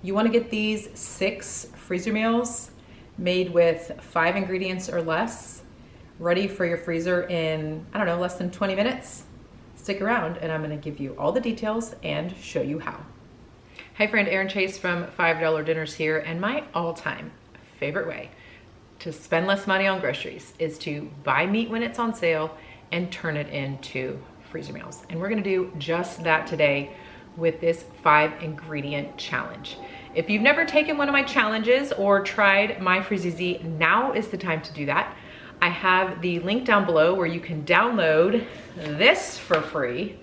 You want to get these 6 freezer meals made with 5 ingredients or less, ready for your freezer in, I don't know, less than 20 minutes. Stick around and I'm going to give you all the details and show you how. Hi friend, Erin Chase from $5 Dinners here, and my all-time favorite way to spend less money on groceries is to buy meat when it's on sale and turn it into freezer meals. And we're going to do just that today with this 5 ingredient challenge. If you've never taken one of my challenges or tried MyFreezEasy, now is the time to do that. I have the link down below where you can download this for free.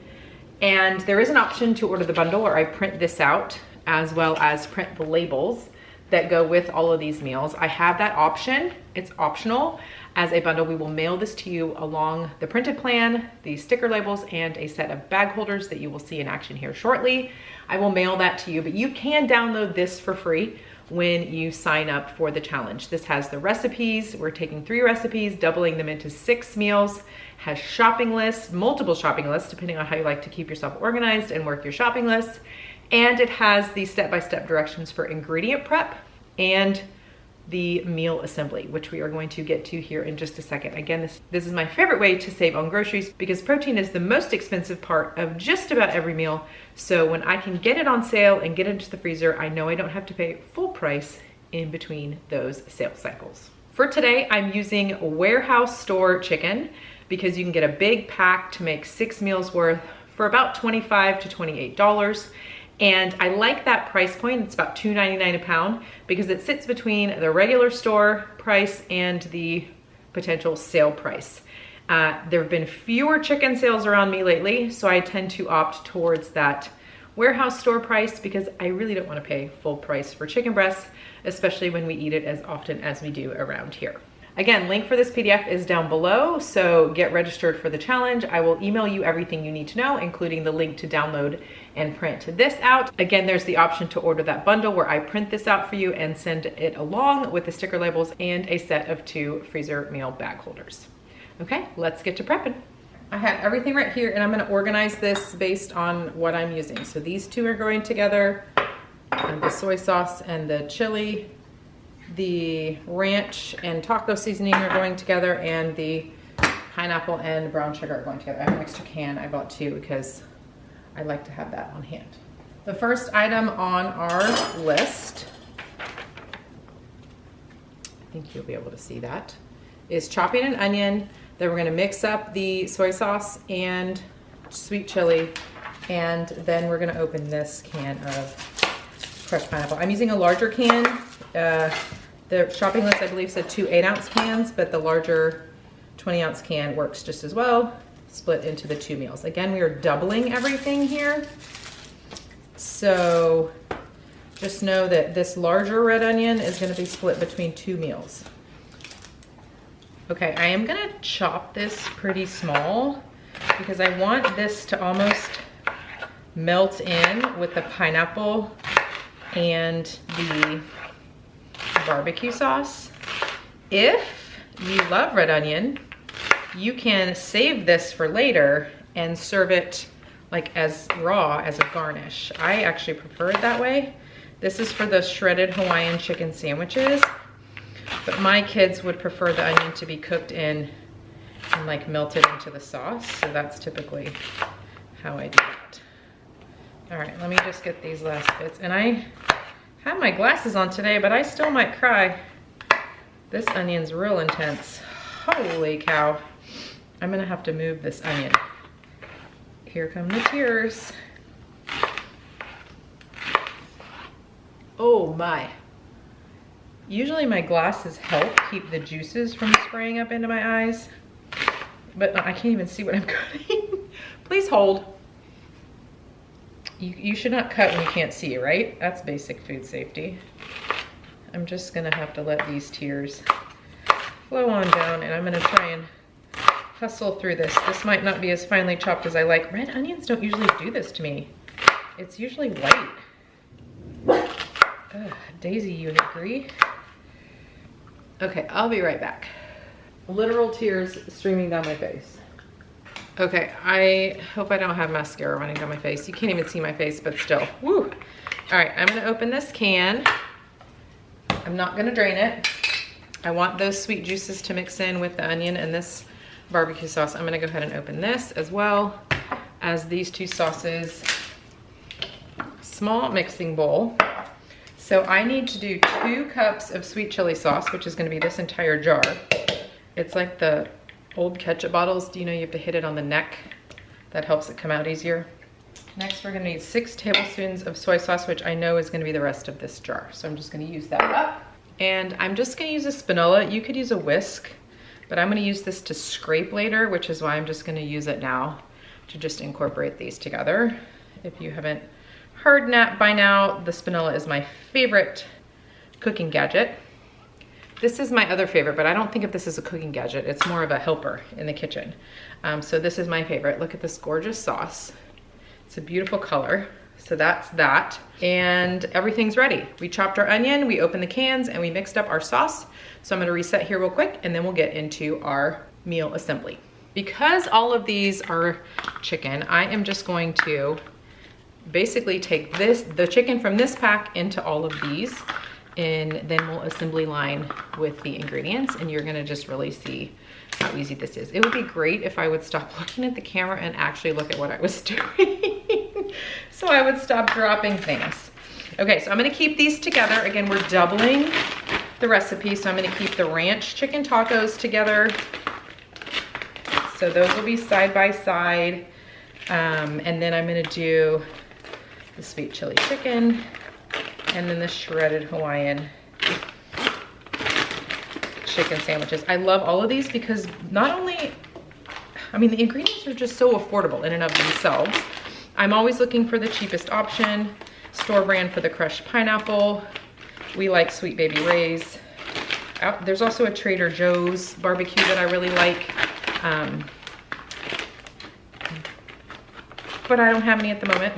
And there is an option to order the bundle where I print this out as well as print the labels that go with all of these meals. I have that option. It's optional. As a bundle, we will mail this to you along the printed plan, the sticker labels, and a set of bag holders that you will see in action here shortly. I will mail that to you, but you can download this for free when you sign up for the challenge. This has the recipes. We're taking 3 recipes, doubling them into 6 meals, has shopping lists, multiple shopping lists, depending on how you like to keep yourself organized and work your shopping lists. And it has the step-by-step directions for ingredient prep and the meal assembly, which we are going to get to here in just a second. Again, this is my favorite way to save on groceries because protein is the most expensive part of just about every meal. So when I can get it on sale and get it into the freezer, I know I don't have to pay full price in between those sales cycles. For today, I'm using warehouse store chicken because you can get a big pack to make 6 meals worth for about $25 to $28. And I like that price point. It's about $2.99 a pound because it sits between the regular store price and the potential sale price. There have been fewer chicken sales around me lately, so I tend to opt towards that warehouse store price because I really don't want to pay full price for chicken breasts, especially when we eat it as often as we do around here. Again, link for this PDF is down below, so get registered for the challenge. I will email you everything you need to know, including the link to download and print this out. Again, there's the option to order that bundle where I print this out for you and send it along with the sticker labels and a set of 2 freezer meal bag holders. Okay, let's get to prepping. I have everything right here and I'm gonna organize this based on what I'm using. So these 2 are going together, and the soy sauce and the chili. The ranch and taco seasoning are going together, and the pineapple and brown sugar are going together. I have an extra can I bought too because I like to have that on hand. The first item on our list, I think you'll be able to see that, is chopping an onion. Then we're gonna mix up the soy sauce and sweet chili, and then we're gonna open this can of crushed pineapple. I'm using a larger can. The shopping list, I believe, said 2 8-ounce cans, but the larger 20-ounce can works just as well, split into the 2 meals. Again, we are doubling everything here. So just know that this larger red onion is gonna be split between 2 meals. Okay, I am gonna chop this pretty small because I want this to almost melt in with the pineapple and the barbecue sauce. If you love red onion, you can save this for later and serve it like as raw as a garnish. I actually prefer it that way. This is for the shredded Hawaiian chicken sandwiches, but my kids would prefer the onion to be cooked in and like melted into the sauce. So that's typically how I do it. All right, let me just get these last bits. And I have my glasses on today, but I still might cry. This onion's real intense. Holy cow. I'm gonna have to move this onion. Here come the tears. Oh my. Usually my glasses help keep the juices from spraying up into my eyes, but I can't even see what I'm cutting. Please hold. You should not cut when you can't see, right? That's basic food safety. I'm just gonna have to let these tears flow on down, and I'm gonna try and hustle through this. This might not be as finely chopped as I like. Red onions don't usually do this to me. It's usually white. Ugh, Daisy, you agree? Okay, I'll be right back. Literal tears streaming down my face. Okay, I hope I don't have mascara running down my face. You can't even see my face, but still, woo. All right, I'm gonna open this can. I'm not gonna drain it. I want those sweet juices to mix in with the onion and this barbecue sauce. I'm gonna go ahead and open this as well as these two sauces. Small mixing bowl. So I need to do 2 cups of sweet chili sauce, which is gonna be this entire jar. It's like the old ketchup bottles. Do you know you have to hit it on the neck? That helps it come out easier. Next, we're gonna need 6 tablespoons of soy sauce, which I know is gonna be the rest of this jar. So I'm just gonna use that up. And I'm just gonna use a spatula. You could use a whisk, but I'm gonna use this to scrape later, which is why I'm just gonna use it now to just incorporate these together. If you haven't heard by now, the spatula is my favorite cooking gadget. This is my other favorite, but I don't think of this as a cooking gadget. It's more of a helper in the kitchen. So this is my favorite. Look at this gorgeous sauce. It's a beautiful color. So that's that. And everything's ready. We chopped our onion, we opened the cans, and we mixed up our sauce. So I'm gonna reset here real quick, and then we'll get into our meal assembly. Because all of these are chicken, I am just going to basically take the chicken from this pack into all of these, and then we'll assembly line with the ingredients, and you're gonna just really see how easy this is. It would be great if I would stop looking at the camera and actually look at what I was doing. So I would stop dropping things. Okay, so I'm gonna keep these together. Again, we're doubling the recipe, so I'm gonna keep the ranch chicken tacos together. So those will be side by side. And then I'm gonna do the sweet chili chicken, and then the shredded Hawaiian chicken sandwiches. I love all of these because not only, I mean, the ingredients are just so affordable in and of themselves. I'm always looking for the cheapest option. Store brand for the crushed pineapple. We like Sweet Baby Ray's. There's also a Trader Joe's barbecue that I really like. But I don't have any at the moment,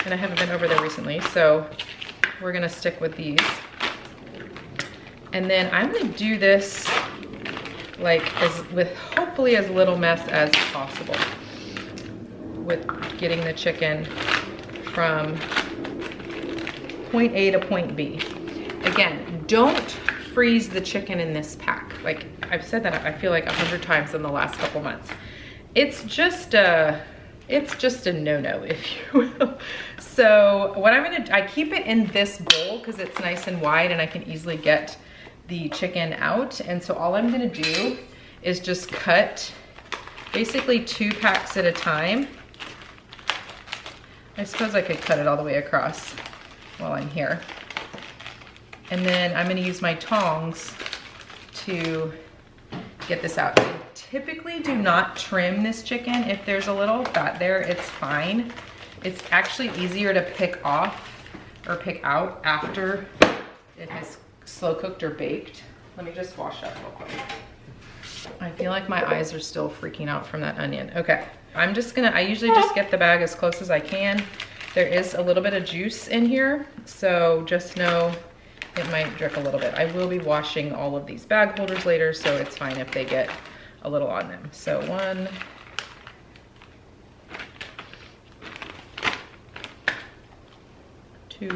and I haven't been over there recently, so we're gonna stick with these. And then I'm gonna do this like with hopefully as little mess as possible with getting the chicken from point A to point B. Again, don't freeze the chicken in this pack. Like I've said that I feel like 100 times in the last couple months. It's just a no-no, if you will. So what I keep it in this bowl because it's nice and wide and I can easily get the chicken out. And so all I'm gonna do is just cut basically 2 packs at a time. I suppose I could cut it all the way across while I'm here. And then I'm gonna use my tongs to get this out. I typically do not trim this chicken. If there's a little fat there, it's fine. It's actually easier to pick off or pick out after it has slow cooked or baked. Let me just wash up real quick. I feel like my eyes are still freaking out from that onion. Okay, I usually just get the bag as close as I can. There is a little bit of juice in here, so just know it might drip a little bit. I will be washing all of these bag holders later, so it's fine if they get a little on them. So 1, 2.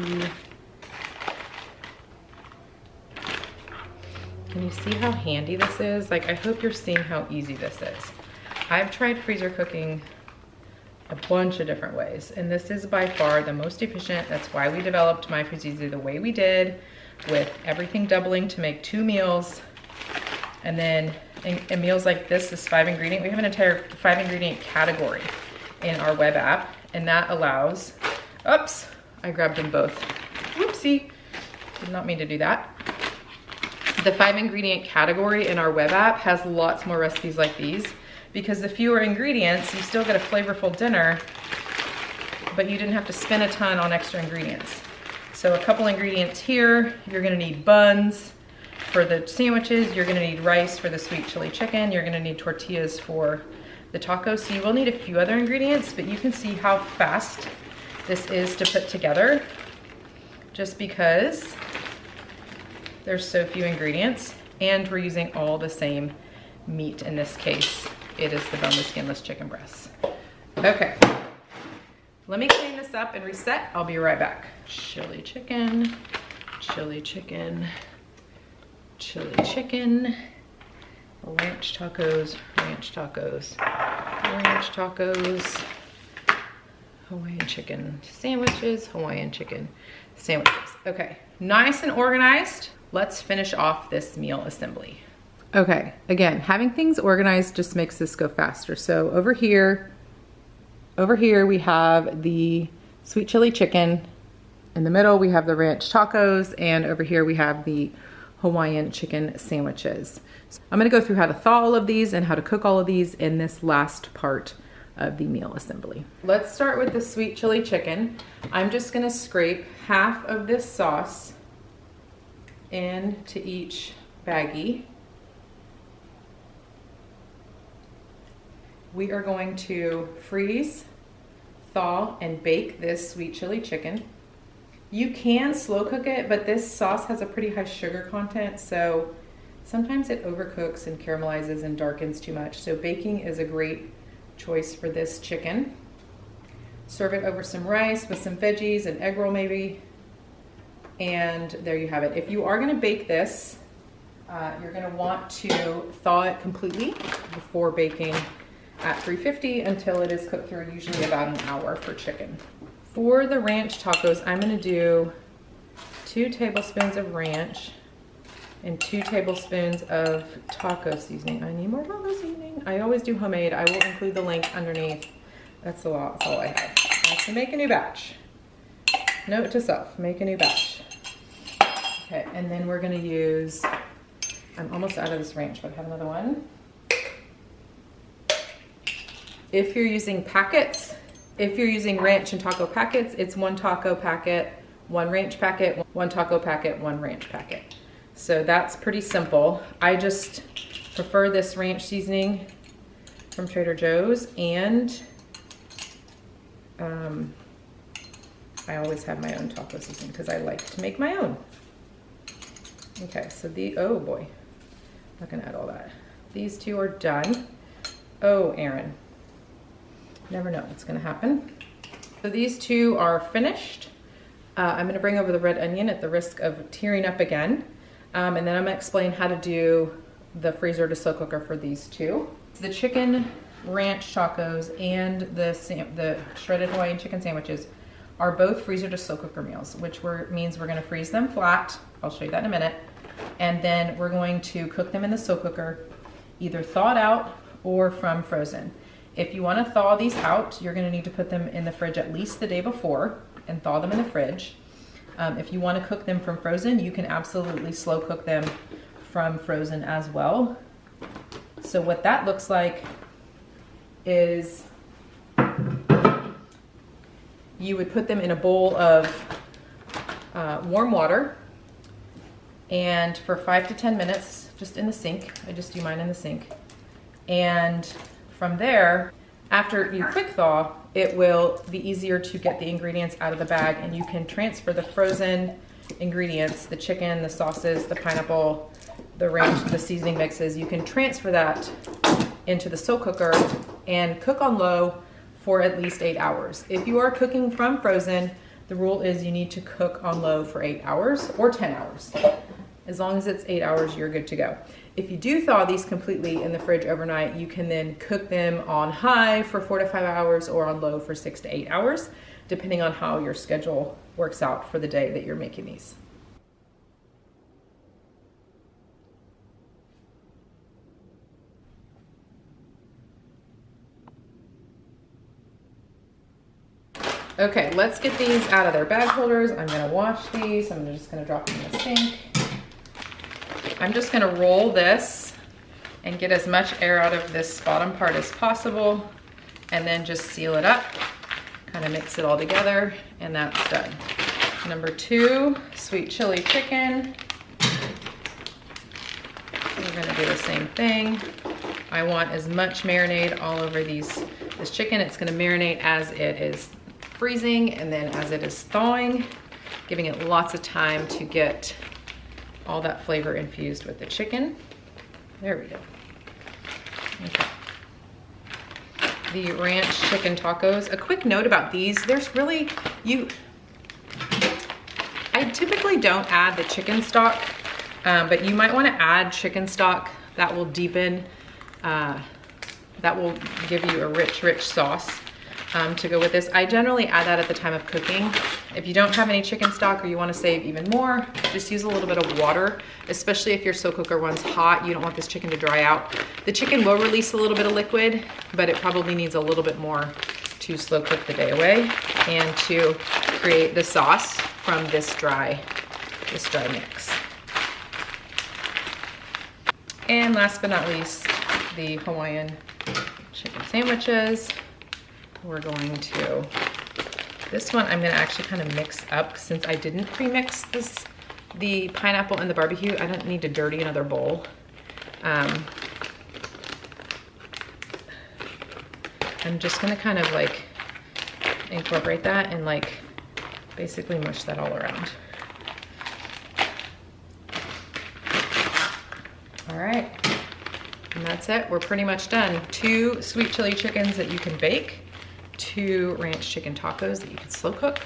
Can you see how handy this is? Like, I hope you're seeing how easy this is. I've tried freezer cooking a bunch of different ways, and this is by far the most efficient. That's why we developed MyFreezEasy the way we did, with everything doubling to make 2 meals. And then in meals like this 5 ingredient, we have an entire 5 ingredient category in our web app, and that allows, oops, I grabbed them both. Whoopsie, did not mean to do that. The 5 ingredient category in our web app has lots more recipes like these, because the fewer ingredients, you still get a flavorful dinner, but you didn't have to spend a ton on extra ingredients. So a couple ingredients here, you're gonna need buns for the sandwiches, you're gonna need rice for the sweet chili chicken, you're gonna need tortillas for the tacos. So you will need a few other ingredients, but you can see how fast this is to put together just because there's so few ingredients, and we're using all the same meat. In this case, it is the boneless, skinless chicken breasts. Okay, let me clean this up and reset. I'll be right back. chili chicken, chili chicken, chili chicken, ranch tacos, ranch tacos, ranch tacos, Hawaiian chicken sandwiches, Hawaiian chicken sandwiches. Okay, nice and organized. Let's finish off this meal assembly. Okay, again, having things organized just makes this go faster. So over here we have the sweet chili chicken. In the middle, we have the ranch tacos, and over here we have the Hawaiian chicken sandwiches. So I'm gonna go through how to thaw all of these and how to cook all of these in this last part of the meal assembly. Let's start with the sweet chili chicken. I'm just gonna scrape half of this sauce into each baggie. We are going to freeze, thaw, and bake this sweet chili chicken. You can slow cook it, but this sauce has a pretty high sugar content, so sometimes it overcooks and caramelizes and darkens too much. So baking is a great choice for this chicken. Serve it over some rice with some veggies, an egg roll maybe, and there you have it. If you are gonna bake this, you're gonna want to thaw it completely before baking at 350 until it is cooked through, usually about an hour for chicken. For the ranch tacos, I'm gonna do 2 tablespoons of ranch and 2 tablespoons of taco seasoning. I need more taco seasoning. I always do homemade. I will include the link underneath. That's all I have. I have to make a new batch. Note to self, make a new batch. Okay, and then we're gonna use, I'm almost out of this ranch, but I have another one. If you're using packets, if you're using ranch and taco packets, it's 1 taco packet, 1 ranch packet, 1 taco packet, 1 ranch packet. So that's pretty simple. I just prefer this ranch seasoning from Trader Joe's, and I always have my own taco seasoning because I like to make my own. Okay, so oh boy, not gonna add all that. These 2 are done. Oh, Erin. Never know what's gonna happen. So these 2 are finished. I'm gonna bring over the red onion at the risk of tearing up again. And then I'm gonna explain how to do the freezer to slow cooker for these 2. The chicken ranch tacos and the shredded Hawaiian chicken sandwiches are both freezer to slow cooker meals, which means we're gonna freeze them flat. I'll show you that in a minute. And then we're going to cook them in the slow cooker, either thawed out or from frozen. If you want to thaw these out, you're going to need to put them in the fridge at least the day before and thaw them in the fridge. If you want to cook them from frozen, you can absolutely slow cook them from frozen as well. So what that looks like is you would put them in a bowl of warm water, and for 5 to 10 minutes, just in the sink. I just do mine in the sink. And from there, after you quick thaw, it will be easier to get the ingredients out of the bag, and you can transfer the frozen ingredients, the chicken, the sauces, the pineapple, the ranch, the seasoning mixes. You can transfer that into the slow cooker and cook on low for at least 8 hours. If you are cooking from frozen, the rule is you need to cook on low for 8 hours or 10 hours. As long as it's 8 hours, you're good to go. If you do thaw these completely in the fridge overnight, you can then cook them on high for 4 to 5 hours or on low for 6 to 8 hours, depending on how your schedule works out for the day that you're making these. Okay, let's get these out of their bag holders. I'm gonna wash these. I'm just gonna drop them in the sink. I'm just gonna roll this and get as much air out of this bottom part as possible, and then just seal it up, kind of mix it all together, and that's done. Number 2, sweet chili chicken. We're gonna do the same thing. I want as much marinade all over this chicken. It's gonna marinate as it is freezing and then as it is thawing, giving it lots of time to get all that flavor infused with the chicken. There we go. Okay. The ranch chicken tacos. A quick note about these, there's really, typically don't add the chicken stock, but you might want to add chicken stock. That will deepen, that will give you a rich sauce to go with this. I generally add that at the time of cooking. If you don't have any chicken stock or you want to save even more, just use a little bit of water, especially if your slow cooker runs hot. You don't want this chicken to dry out. The chicken will release a little bit of liquid, but it probably needs a little bit more to slow cook the day away and to create the sauce from this dry mix. And last but not least, the Hawaiian chicken sandwiches. We're going to, this one I'm gonna actually kind of mix up since I didn't pre-mix the pineapple and the barbecue. I don't need to dirty another bowl. I'm just gonna kind of like incorporate that and like basically mush that all around. All right, and that's it. We're pretty much done. 2 sweet chili chickens that you can bake, 2 ranch chicken tacos that you can slow cook,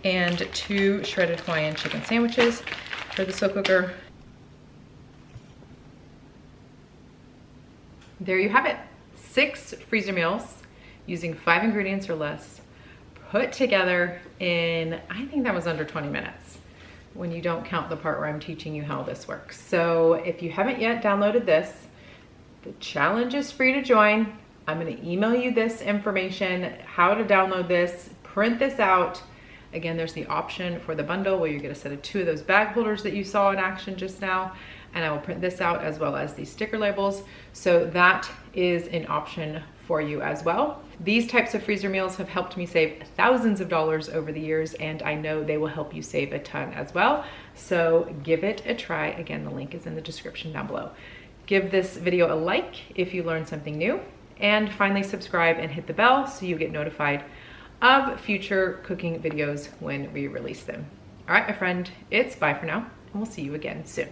and 2 shredded Hawaiian chicken sandwiches for the slow cooker. There you have it. 6 freezer meals using 5 ingredients or less, put together in, I think that was under 20 minutes when you don't count the part where I'm teaching you how this works. So if you haven't yet downloaded this, the challenge is free to join. I'm gonna email you this information, how to download this, print this out. Again, there's the option for the bundle where you get a set of 2 of those bag holders that you saw in action just now. And I will print this out as well as these sticker labels. So that is an option for you as well. These types of freezer meals have helped me save thousands of dollars over the years, and I know they will help you save a ton as well. So give it a try. Again, the link is in the description down below. Give this video a like if you learned something new, and finally subscribe and hit the bell so you get notified of future cooking videos when we release them. All right, my friend, it's bye for now, and we'll see you again soon.